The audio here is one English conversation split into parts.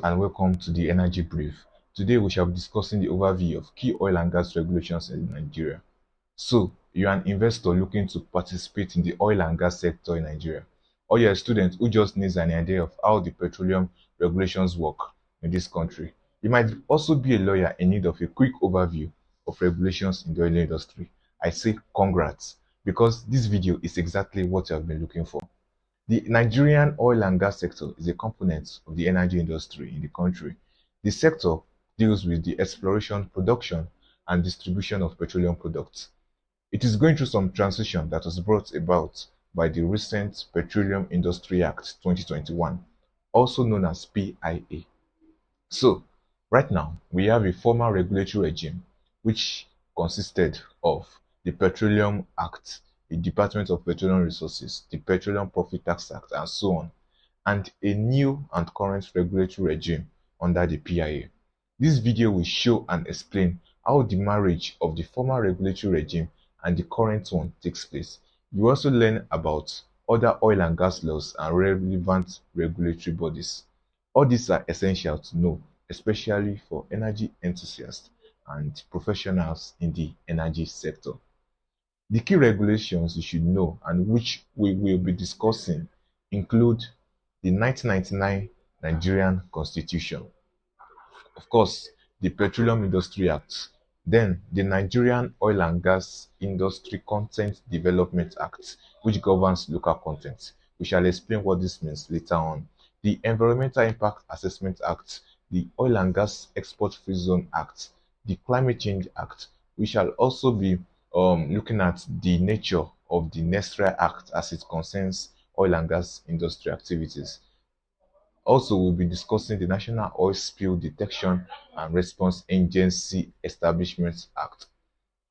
Hello and welcome to the Energy Brief. Today we shall be discussing the overview of key oil and gas regulations in Nigeria. So, you're an investor looking to participate in the oil and gas sector in Nigeria, or you're a student who just needs an idea of how the petroleum regulations work in this country. You might also be a lawyer in need of a quick overview of regulations in the oil industry. I say congrats, because this video is exactly what you have been looking for. The Nigerian oil and gas sector is a component of the energy industry in the country. The sector deals with the exploration, production, and distribution of petroleum products. It is going through some transition that was brought about by the recent Petroleum Industry Act 2021, also known as PIA. So, right now, we have a formal regulatory regime which consisted of the Petroleum Act, the Department of Petroleum Resources, the Petroleum Profit Tax Act, and so on, and a new and current regulatory regime under the PIA. This video will show and explain how the marriage of the former regulatory regime and the current one takes place. You also learn about other oil and gas laws and relevant regulatory bodies. All these are essential to know, especially for energy enthusiasts and professionals in the energy sector. The key regulations you should know and which we will be discussing include the 1999 Nigerian Constitution, of course, the Petroleum Industry Act, then the Nigerian Oil and Gas Industry Content Development Act, which governs local content. We shall explain what this means later on. The Environmental Impact Assessment Act, the Oil and Gas Export Free Zone Act, the Climate Change Act. We shall also be looking at the nature of the NESRA Act as it concerns oil and gas industry activities. Also, we'll be discussing the National Oil Spill Detection and Response Agency Establishment Act.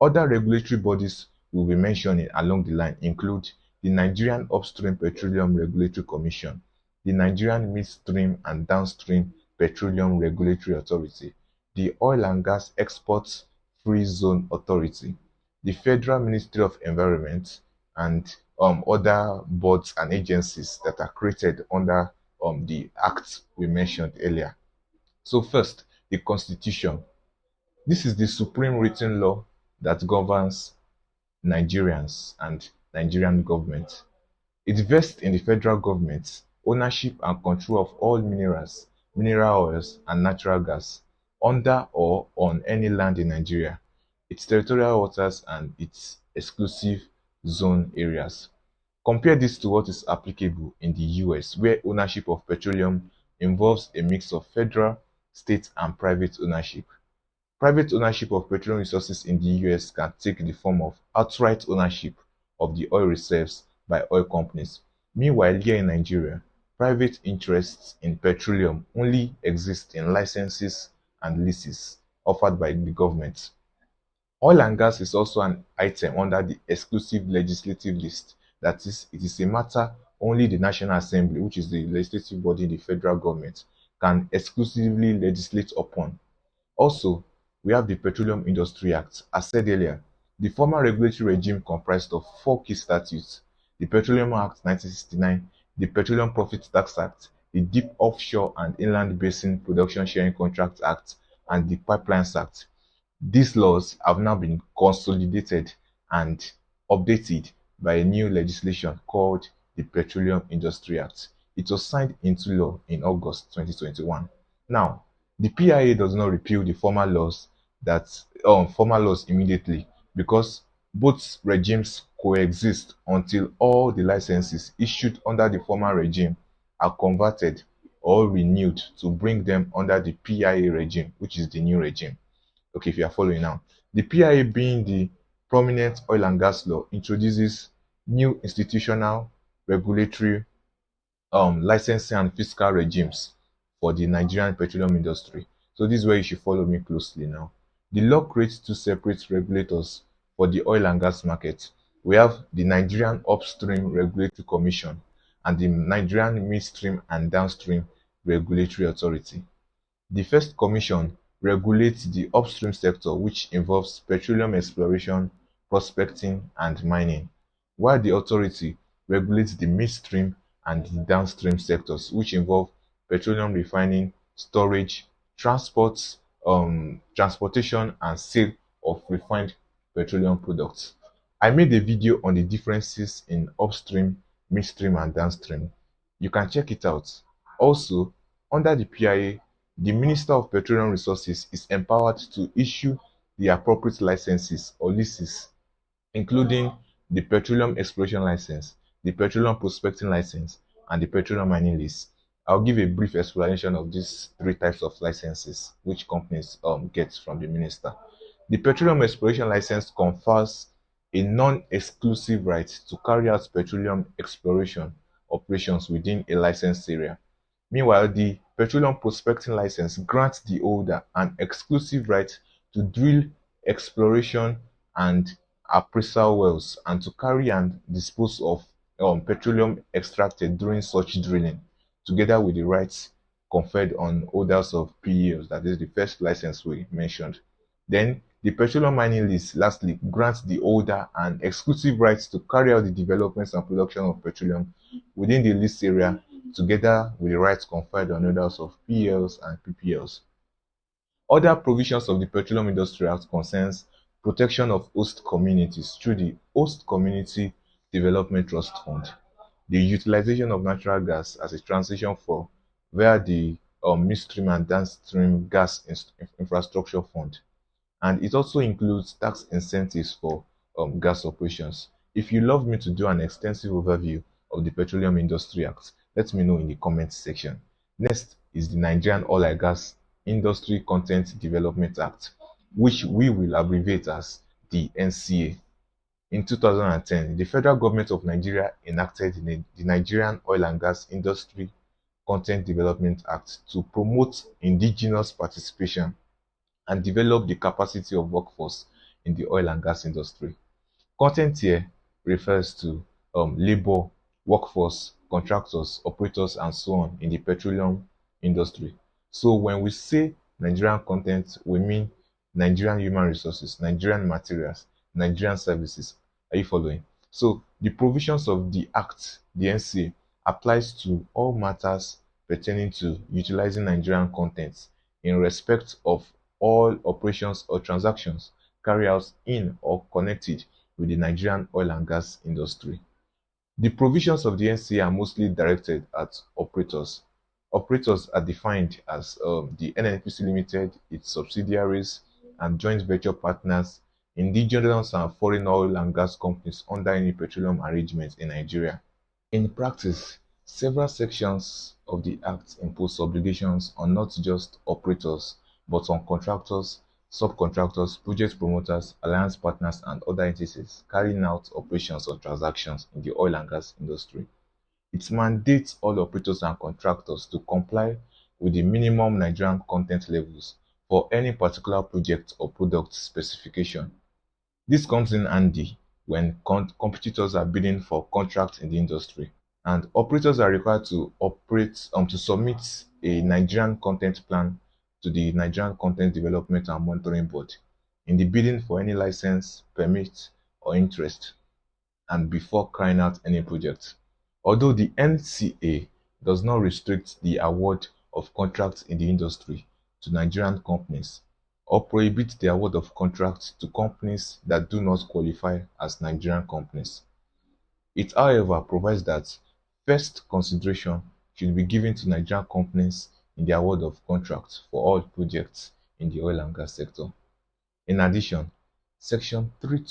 Other regulatory bodies we'll be mentioning along the line include the Nigerian Upstream Petroleum Regulatory Commission, the Nigerian Midstream and Downstream Petroleum Regulatory Authority, the Oil and Gas Export Free Zone Authority, the Federal Ministry of Environment, and other boards and agencies that are created under the act we mentioned earlier. So first, the Constitution. This is the supreme written law that governs Nigerians and Nigerian government. It vests in the federal government ownership and control of all minerals, mineral oils, and natural gas under or on any land in Nigeria, its territorial waters, and its exclusive zone areas. Compare this to what is applicable in the US, where ownership of petroleum involves a mix of federal, state, and private ownership. Private ownership of petroleum resources in the US can take the form of outright ownership of the oil reserves by oil companies. Meanwhile, here in Nigeria, private interests in petroleum only exist in licenses and leases offered by the government. Oil and gas is also an item under the exclusive legislative list. That is, it is a matter only the National Assembly, which is the legislative body in the federal government, can exclusively legislate upon. Also, we have the Petroleum Industry Act. As said earlier, the former regulatory regime comprised of 4 key statutes: the Petroleum Act 1969, the Petroleum Profit Tax Act, the Deep Offshore and Inland Basin Production Sharing Contract Act, and the Pipelines Act. These laws have now been consolidated and updated by a new legislation called the Petroleum Industry Act. It was signed into law in August 2021. Now, the PIA does not repeal the former laws immediately, because both regimes coexist until all the licenses issued under the former regime are converted or renewed to bring them under the PIA regime, which is the new regime. Okay, if you are following now. The PIA, being the prominent oil and gas law, introduces new institutional, regulatory, licensing and fiscal regimes for the Nigerian petroleum industry. So this is where you should follow me closely now. The law creates 2 separate regulators for the oil and gas market. We have the Nigerian Upstream Regulatory Commission and the Nigerian Midstream and Downstream Regulatory Authority. The first commission regulates the upstream sector, which involves petroleum exploration, prospecting, and mining, while the authority regulates the midstream and the downstream sectors, which involve petroleum refining, storage, transportation, and sale of refined petroleum products. I made a video on the differences in upstream, midstream, and downstream. You can check it out. Also, under the PIA, the Minister of Petroleum Resources is empowered to issue the appropriate licenses or leases, including the Petroleum Exploration License, the Petroleum Prospecting License, and the Petroleum Mining Lease. I'll give a brief explanation of these three types of licenses which companies get from the minister. The Petroleum Exploration License confers a non-exclusive right to carry out petroleum exploration operations within a licensed area. Meanwhile, the Petroleum Prospecting License grants the holder an exclusive right to drill exploration and appraisal wells and to carry and dispose of petroleum extracted during such drilling, together with the rights conferred on holders of PELs, that is the first license we mentioned. Then the petroleum mining lease lastly grants the holder an exclusive right to carry out the developments and production of petroleum within the lease area, together with the rights conferred on holders of PELs and PPLs. Other provisions of the Petroleum Industry Act concerns protection of host communities through the Host Community Development Trust Fund, the utilization of natural gas as a transition for via the midstream and downstream gas infrastructure fund, and it also includes tax incentives for gas operations. If you love me to do an extensive overview of the Petroleum Industry Act, let me know in the comments section. Next is the Nigerian Oil and Gas Industry Content Development Act, which we will abbreviate as the NCA. In 2010, the federal government of Nigeria enacted the Nigerian Oil and Gas Industry Content Development Act to promote indigenous participation and develop the capacity of workforce in the oil and gas industry. Content here refers to labor, workforce, contractors, operators, and so on in the petroleum industry. So when we say Nigerian content, we mean Nigerian human resources, Nigerian materials, Nigerian services. Are you following? So the provisions of the Act, the NCA, applies to all matters pertaining to utilizing Nigerian contents in respect of all operations or transactions carried out in or connected with the Nigerian oil and gas industry. The provisions of the NCA are mostly directed at operators. Operators are defined as the NNPC Limited, its subsidiaries, and joint venture partners, indigenous and foreign oil and gas companies under any petroleum arrangements in Nigeria. In practice, several sections of the Act impose obligations on not just operators, but on contractors, subcontractors, project promoters, alliance partners, and other entities carrying out operations or transactions in the oil and gas industry. It mandates all operators and contractors to comply with the minimum Nigerian content levels for any particular project or product specification. This comes in handy when competitors are bidding for contracts in the industry, and operators are required to submit a Nigerian content plan to the Nigerian Content Development and Monitoring Board in the bidding for any license, permit, or interest, and before carrying out any project. Although the NCA does not restrict the award of contracts in the industry to Nigerian companies or prohibit the award of contracts to companies that do not qualify as Nigerian companies. It, however, provides that first consideration should be given to Nigerian companies in the award of contracts for all projects in the oil and gas sector. In addition, Section 3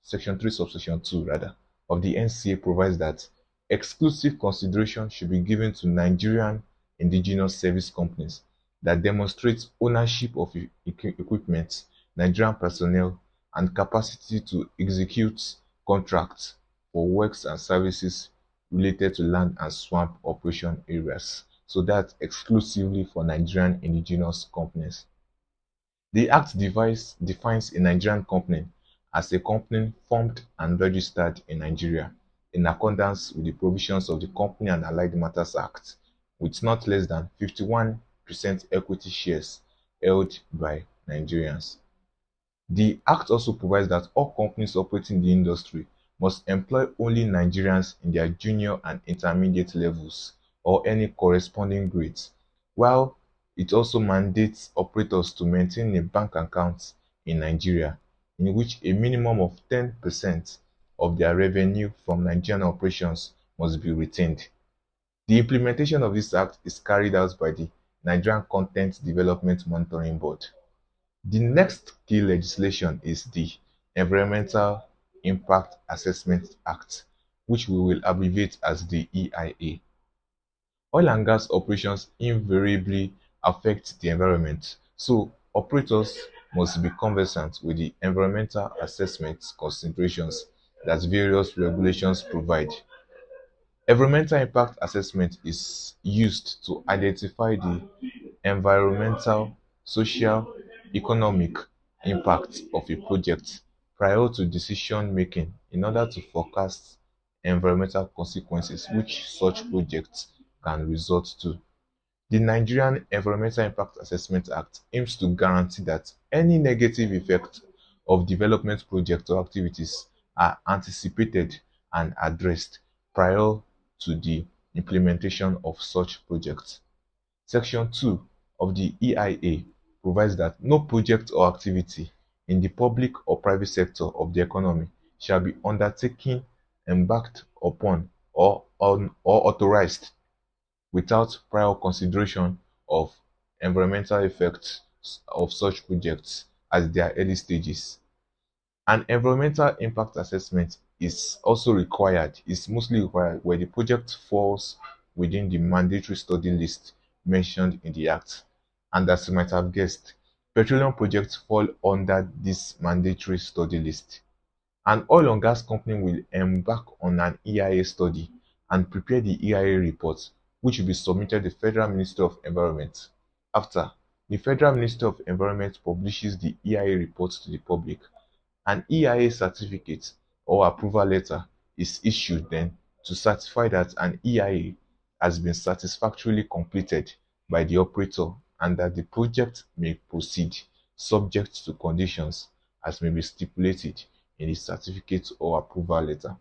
subsection 2 rather, of the NCA provides that exclusive consideration should be given to Nigerian indigenous service companies that demonstrate ownership of equipment, Nigerian personnel, and capacity to execute contracts for works and services related to land and swamp operation areas. So that's exclusively for Nigerian indigenous companies. The Act defines a Nigerian company as a company formed and registered in Nigeria in accordance with the provisions of the Company and Allied Matters Act, with not less than 51% equity shares held by Nigerians. The Act also provides that all companies operating in the industry must employ only Nigerians in their junior and intermediate levels or any corresponding grades, while It also mandates operators to maintain a bank account in Nigeria, in which a minimum of 10% of their revenue from Nigerian operations must be retained. The implementation of this act is carried out by the Nigerian Content Development Monitoring Board. The next key legislation is the Environmental Impact Assessment Act, which we will abbreviate as the EIA. Oil and gas operations invariably affect the environment, so operators must be conversant with the environmental assessment considerations that various regulations provide. Environmental impact assessment is used to identify the environmental, social, economic impact of a project prior to decision making in order to forecast environmental consequences which such projects can result to. The Nigerian Environmental Impact Assessment Act aims to guarantee that any negative effects of development projects or activities are anticipated and addressed prior to the implementation of such projects. Section 2 of the EIA provides that no project or activity in the public or private sector of the economy shall be undertaken, embarked upon, or authorized without prior consideration of environmental effects of such projects at their early stages. An environmental impact assessment is also required, is mostly required where the project falls within the mandatory study list mentioned in the Act. And as you might have guessed, petroleum projects fall under this mandatory study list. An oil and gas company will embark on an EIA study and prepare the EIA report, which will be submitted to the Federal Ministry of Environment. After, the Federal Ministry of Environment publishes the EIA report to the public. An EIA certificate or approval letter is issued then to certify that an EIA has been satisfactorily completed by the operator and that the project may proceed subject to conditions as may be stipulated in the certificate or approval letter.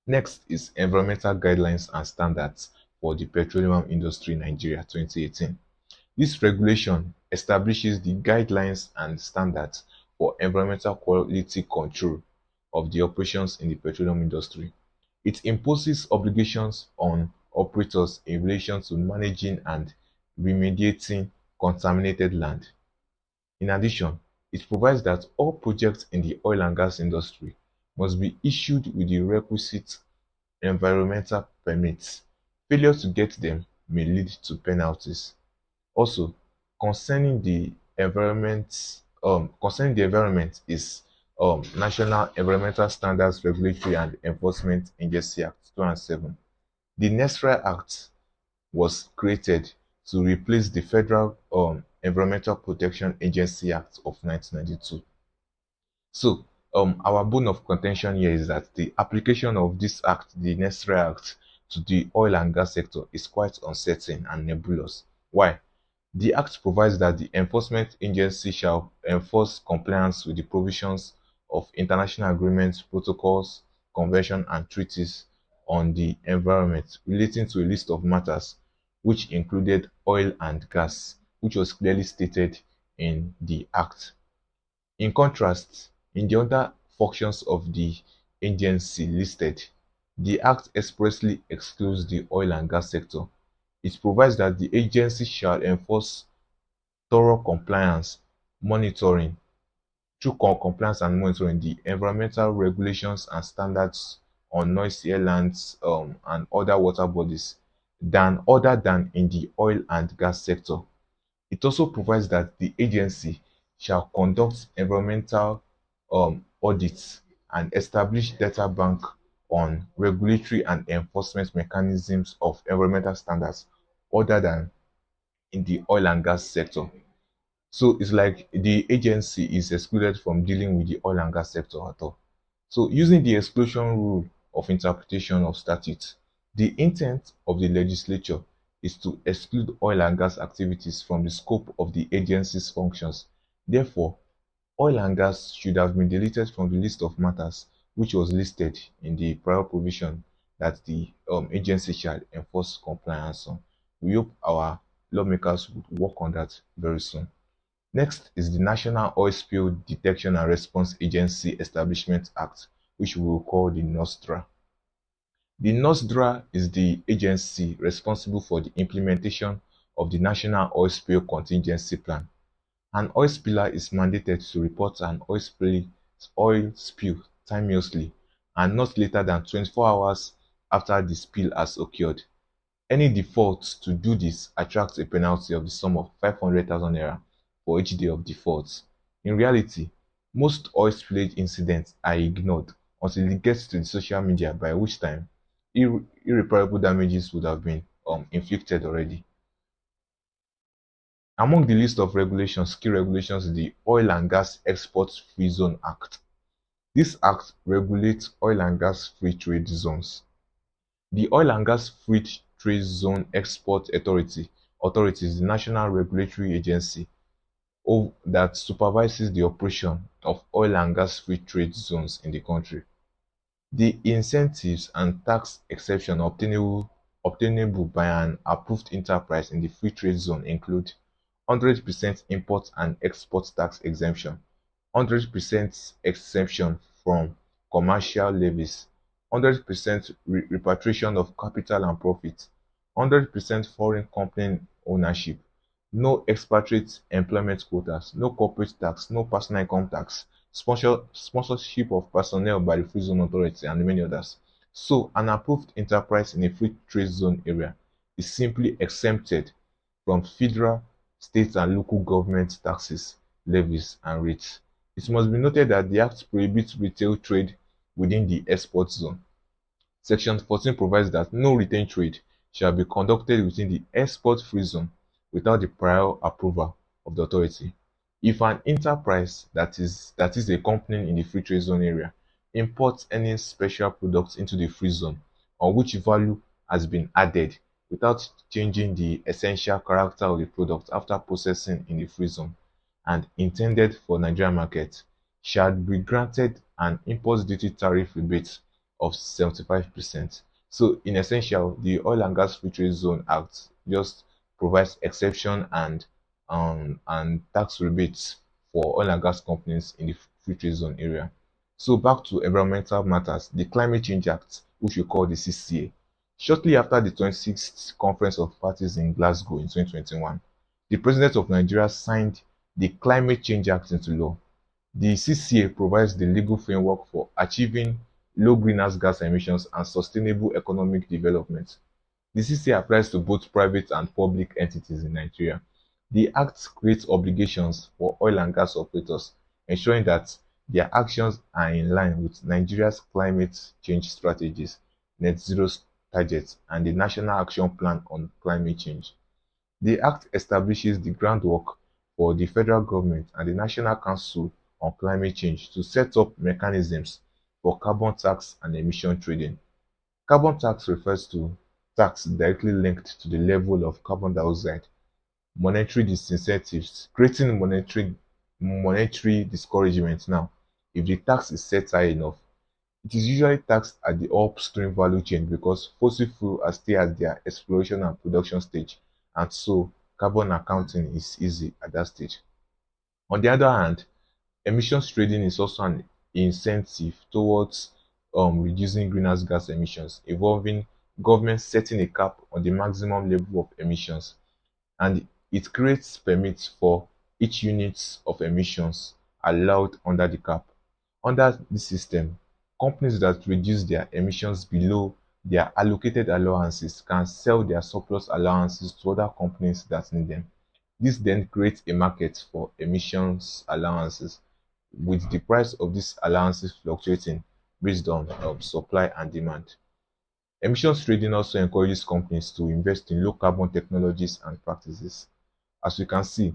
Next is Environmental Guidelines and Standards for the Petroleum Industry Nigeria 2018. This regulation establishes the guidelines and standards for environmental quality control of the operations in the petroleum industry. It imposes obligations on operators in relation to managing and remediating contaminated land. In addition, it provides that all projects in the oil and gas industry must be issued with the requisite environmental permits. Failure to get them may lead to penalties. Also, concerning the environment is National Environmental Standards Regulatory and Enforcement Agency Act 2007. The NESRA Act was created to replace the Federal Environmental Protection Agency Act of 1992. So, our bone of contention here is that the application of this act, the NESRA Act, to the oil and gas sector is quite uncertain and nebulous. Why? The Act provides that the enforcement agency shall enforce compliance with the provisions of international agreements, protocols, conventions, and treaties on the environment relating to a list of matters which included oil and gas, which was clearly stated in the Act. In contrast, in the other functions of the agency listed, the Act expressly excludes the oil and gas sector. It provides that the agency shall enforce thorough compliance, monitoring, through compliance and monitoring the environmental regulations and standards on noisy lands and other water bodies other than in the oil and gas sector. It also provides that the agency shall conduct environmental audits and establish data bank on regulatory and enforcement mechanisms of environmental standards other than in the oil and gas sector. So it's like the agency is excluded from dealing with the oil and gas sector at all. So using the exclusion rule of interpretation of statutes, the intent of the legislature is to exclude oil and gas activities from the scope of the agency's functions. Therefore, oil and gas should have been deleted from the list of matters which was listed in the prior provision that the agency shall enforce compliance on. We hope our lawmakers would work on that very soon. Next is the National Oil Spill Detection and Response Agency Establishment Act, which we will call the NOSDRA. The NOSDRA is the agency responsible for the implementation of the National Oil Spill Contingency Plan. An oil spiller is mandated to report an oil spill timeously and not later than 24 hours after the spill has occurred. Any default to do this attracts a penalty of the sum of 500,000 naira for each day of default. In reality, most oil spillage incidents are ignored until it gets to the social media, by which time irreparable damages would have been inflicted already. Among the list of regulations, key regulations is the Oil and Gas Exports Free Zone Act. This act regulates oil and gas free trade zones. The Oil and Gas Free Trade Zone Export Authority is the national regulatory agency that supervises the operation of oil and gas free trade zones in the country. The incentives and tax exception obtainable by an approved enterprise in the free trade zone include 100% import and export tax exemption, 100% exemption from commercial levies, 100% repatriation of capital and profit, 100% foreign company ownership, no expatriate employment quotas, no corporate tax, no personal income tax, sponsorship of personnel by the Free Zone Authority, and many others. So, an approved enterprise in a free trade zone area is simply exempted from federal, state, and local government taxes, levies, and rates. It must be noted that the Act prohibits retail trade within the export zone. Section 14 provides that no retail trade shall be conducted within the export free zone without the prior approval of the authority. If an enterprise that is a company in the free trade zone area imports any special products into the free zone on which value has been added without changing the essential character of the product after processing in the free zone and intended for Nigerian market, shall be granted an import duty tariff rebate of 75%. So in essential, the Oil and Gas Free Trade Zone Act just provides exception and tax rebates for oil and gas companies in the free trade zone area. So back to environmental matters, the Climate Change Act, which we call the CCA. Shortly after the 26th Conference of Parties in Glasgow in 2021, the President of Nigeria signed the Climate Change Act into law. The CCA provides the legal framework for achieving low greenhouse gas emissions and sustainable economic development. The CCA applies to both private and public entities in Nigeria. The Act creates obligations for oil and gas operators, ensuring that their actions are in line with Nigeria's climate change strategies, net zero targets, and the National Action Plan on Climate Change. The Act establishes the groundwork for the federal government and the National Council on Climate Change to set up mechanisms for carbon tax and emission trading. Carbon tax refers to tax directly linked to the level of carbon dioxide, monetary disincentives, creating monetary discouragement. Now, if the tax is set high enough, it is usually taxed at the upstream value chain because fossil fuels are still at their exploration and production stage, and so carbon accounting is easy at that stage. On the other hand, emissions trading is also an incentive towards reducing greenhouse gas emissions, involving government setting a cap on the maximum level of emissions, and it creates permits for each unit of emissions allowed under the cap. Under this system, companies that reduce their emissions below their allocated allowances can sell their surplus allowances to other companies that need them. This then creates a market for emissions allowances, with the price of these allowances fluctuating based on supply and demand. Emissions trading also encourages companies to invest in low carbon technologies and practices. As you can see,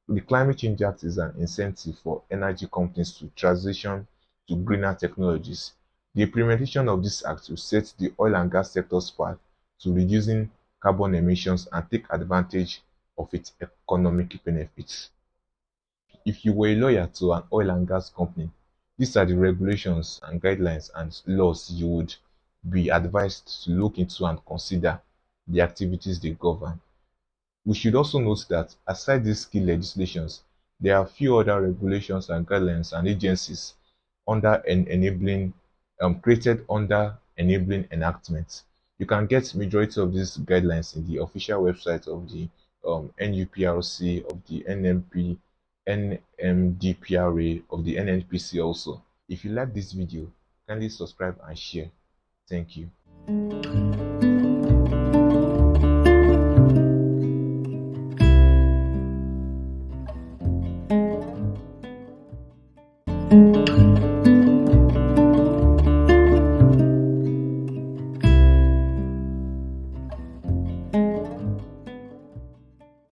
the Climate Change Act is an incentive for energy companies to transition to greener technologies. The implementation of this act will set the oil and gas sector's path to reducing carbon emissions and take advantage of its economic benefits. If you were a lawyer to an oil and gas company, these are the regulations and guidelines and laws you would be advised to look into and consider the activities they govern. We should also note that aside these key legislations, there are few other regulations and guidelines and agencies under enabling created under enabling enactments. You can get majority of these guidelines in the official website of the NUPRC, of the NMP, NMDPRA, of the NNPC also. If you like this video, kindly subscribe and share. Thank you.